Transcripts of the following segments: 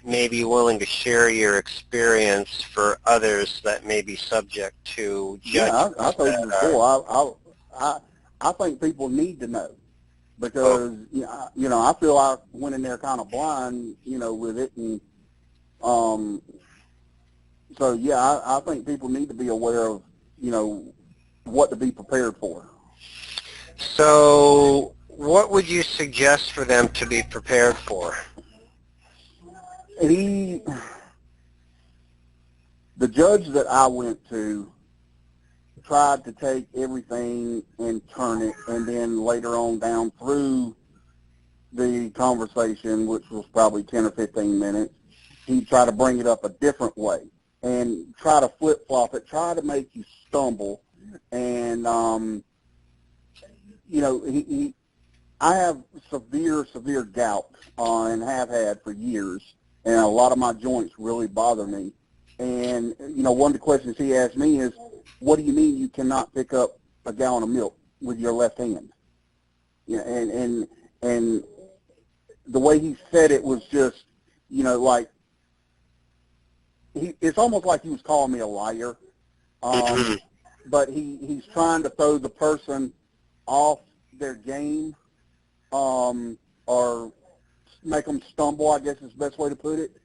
maybe willing to share your experience for others that may be subject to judgment. Yeah, I told you before. I think people need to know because I feel I went in there kind of blind, with it, and so yeah, I think people need to be aware of what to be prepared for. So what would you suggest for them to be prepared for? The judge that I went to tried to take everything and turn it, and then later on down through the conversation, which was probably 10 or 15 minutes, he tried to bring it up a different way and try to flip-flop it, try to make you stumble. And, I have severe gout and have had for years, and a lot of my joints really bother me. And, one of the questions he asked me is, what do you mean you cannot pick up a gallon of milk with your left hand? And the way he said it was just, like, it's almost like he was calling me a liar. But he's trying to throw the person off their game, or make them stumble, I guess is the best way to put it,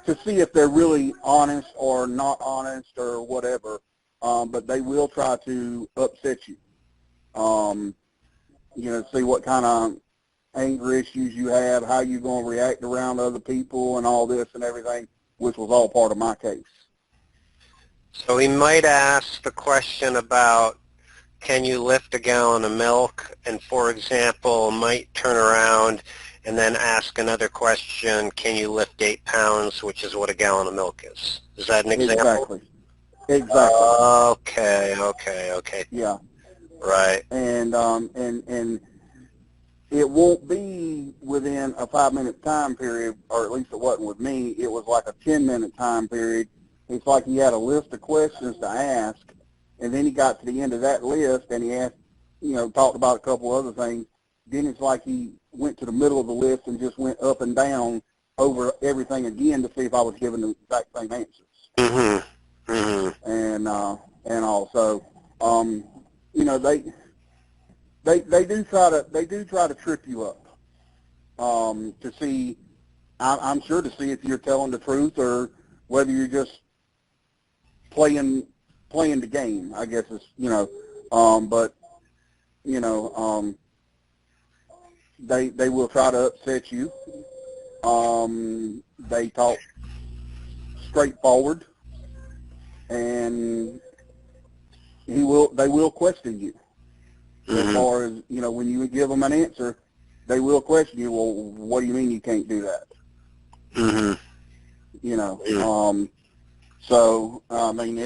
to see if they're really honest or not honest or whatever. But they will try to upset you, see what kind of anger issues you have, how you're going to react around other people and all this and everything, which was all part of my case. So he might ask the question about, can you lift a gallon of milk? And, for example, might turn around and then ask another question, can you lift 8 pounds, which is what a gallon of milk is? Is that an example? Exactly. Okay. Yeah. Right. And it won't be within a 5-minute time period, or at least it wasn't with me. It was like a 10-minute time period. It's like he had a list of questions to ask, and then he got to the end of that list, and he asked, talked about a couple other things. Then it's like he went to the middle of the list and just went up and down over everything again to see if I was giving the exact same answers. And also, they do try to trip you up, to see, I'm sure, to see if you're telling the truth or whether you're just playing the game, I guess is, they will try to upset you. They talk straightforward, and they will question you. As far as, when you give them an answer, they will question you, well, what do you mean you can't do that? So, I mean,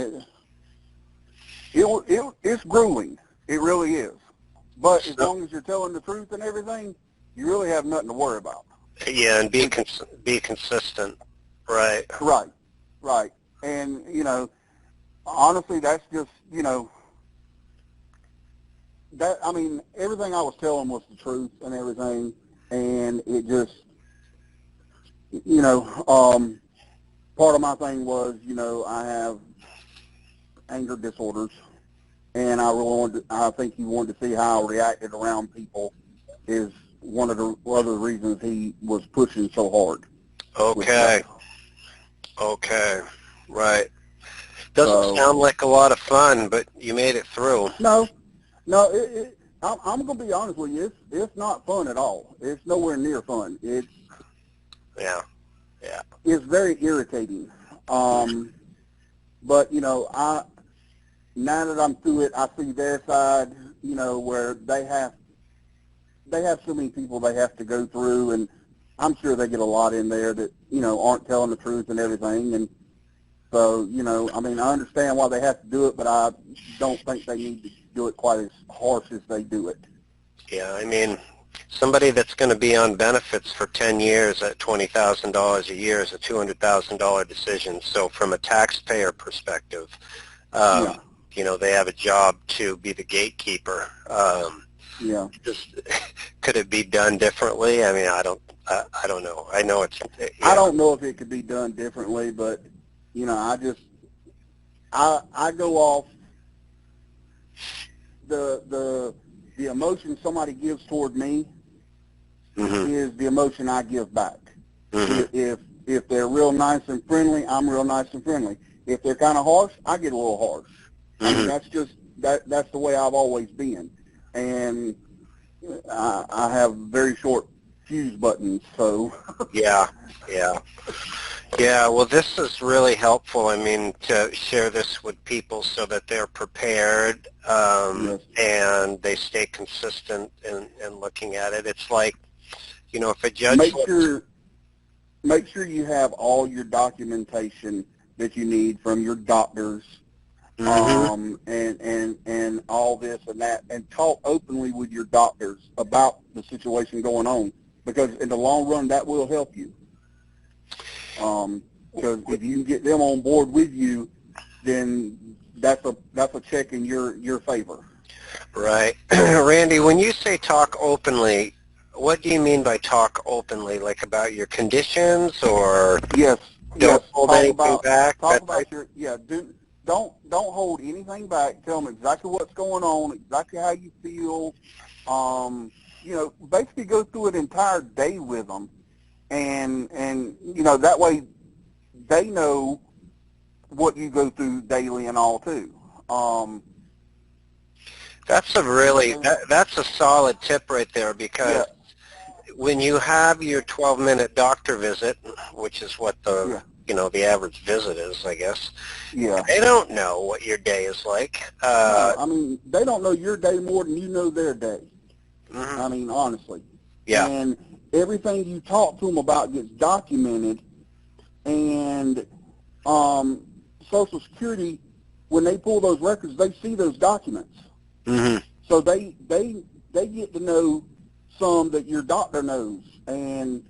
it's grueling. It really is. But as long as you're telling the truth and everything, you really have nothing to worry about. Yeah, and be consistent. Right. Right. And, honestly, that's just, everything I was telling was the truth and everything, and it just, part of my thing was, I have anger disorders, and I think he wanted to see how I reacted around people is one of the other reasons he was pushing so hard. Okay. Right. Doesn't sound like a lot of fun, but you made it through. No, I'm going to be honest with you. It's not fun at all. It's nowhere near fun. Yeah. It's very irritating. But, now that I'm through it, I see their side, where they have so many people they have to go through, and I'm sure they get a lot in there that, aren't telling the truth and everything. And so, I understand why they have to do it, but I don't think they need to do it quite as harsh as they do it. Yeah, somebody that's going to be on benefits for 10 years at $20,000 a year is a $200,000 decision. So from a taxpayer perspective, they have a job to be the gatekeeper. Could it be done differently? I I don't know. I know it's, yeah. I don't know if it could be done differently, but you know, I go off the emotion somebody gives toward me Mm-hmm. is the emotion I give back. Mm-hmm. If they're real nice and friendly, I'm real nice and friendly. If they're kind of harsh, I get a little harsh. I mean, Mm-hmm. that's just that's the way I've always been, and I have very short fuse buttons, so Yeah, yeah. Yeah, well, this is really helpful. I mean, to share this with people so that they're prepared, yes. and they stay consistent in looking at it. It's like, if a judge Make looks, sure make sure you have all your documentation that you need from your doctors, hmm and all this and that, and talk openly with your doctors about the situation going on, because in the long run that will help you. Because if you can get them on board with you, then that's a check in your favor. right. Randy, when you say talk openly, what do you mean by talk openly? Like about your conditions, or Yes, don't yes. hold anything back? Talk That type? about your don't hold anything back. Tell them exactly what's going on, exactly how you feel. Basically go through an entire day with them, and that way they know what you go through daily and all too. That's a really, that's a solid tip right there, because Yeah, when you have your 12-minute doctor visit, which is what yeah, the average visit is, I guess, yeah. they don't know what your day is like. No, I mean, they don't know your day more than you know their day. Mhm. I mean, honestly. Yeah. And everything you talk to them about gets documented, and Social Security, when they pull those records, they see those documents. hmm So they get to know some that your doctor knows, and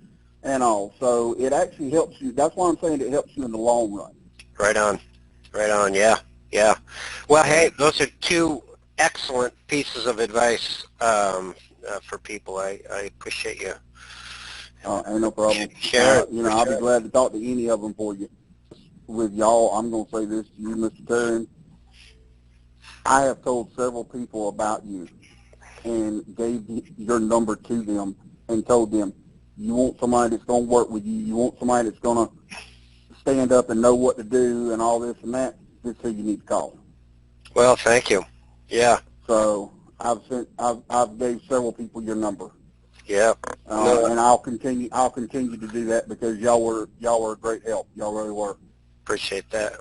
all. So it actually helps you. That's why I'm saying it helps you in the long run. Right on. Right on. Yeah. Yeah. Well, hey, So those are two excellent pieces of advice, for people. I appreciate you ain't no problem. sharing, for I'll be sure. glad to talk to any of them for you. With y'all, I'm going to say this to you, Mr. Terran. I have told several people about you and gave your number to them and told them, you want somebody that's going to work with you, you want somebody that's going to stand up and know what to do and all this and that, this is who you need to call. Well, thank you. Yeah. So I've gave several people your number, Yeah. No, and I'll continue to do that because y'all were a great help. Y'all really were. appreciate that.